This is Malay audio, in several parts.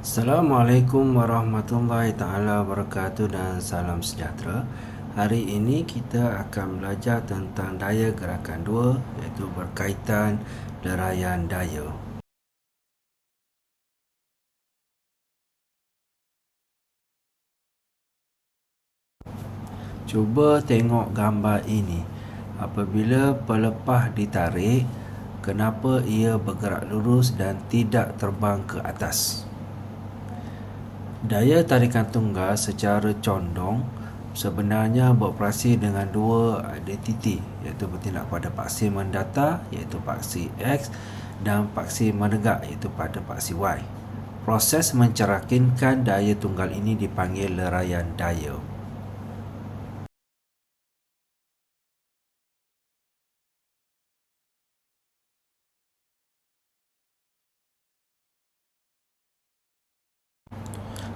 Assalamualaikum warahmatullahi taala wabarakatuh dan salam sejahtera. Hari ini kita akan belajar tentang daya gerakan 2 iaitu berkaitan leraian daya. Cuba tengok gambar ini. Apabila pelepah ditarik, kenapa ia bergerak lurus dan tidak terbang ke atas? Daya tarikan tunggal secara condong sebenarnya beroperasi dengan dua identiti, iaitu bertindak pada paksi mendatar iaitu paksi X dan paksi menegak iaitu pada paksi Y. Proses mencerakinkan daya tunggal ini dipanggil leraian daya.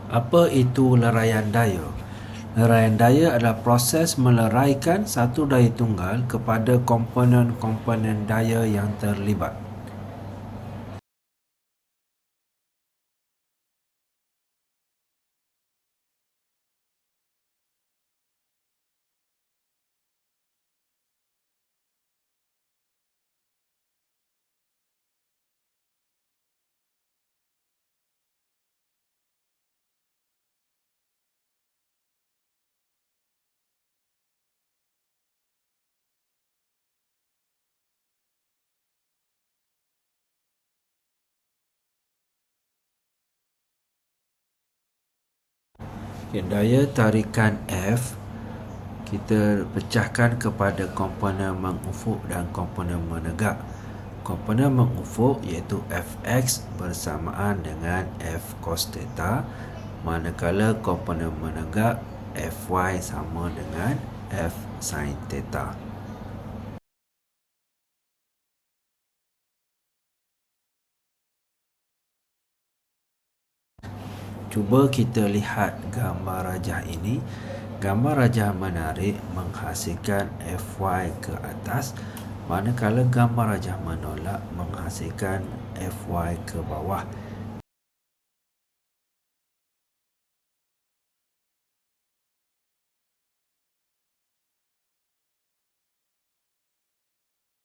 Apa itu leraian daya? Leraian daya adalah proses meleraikan satu daya tunggal kepada komponen-komponen daya yang terlibat. Daya tarikan F kita pecahkan kepada komponen mengufuk dan komponen menegak. Komponen mengufuk iaitu Fx bersamaan dengan F cos theta, manakala komponen menegak Fy sama dengan F sin theta. Cuba kita lihat gambar rajah ini. Gambar rajah menarik menghasilkan Fy ke atas, manakala gambar rajah menolak menghasilkan Fy ke bawah.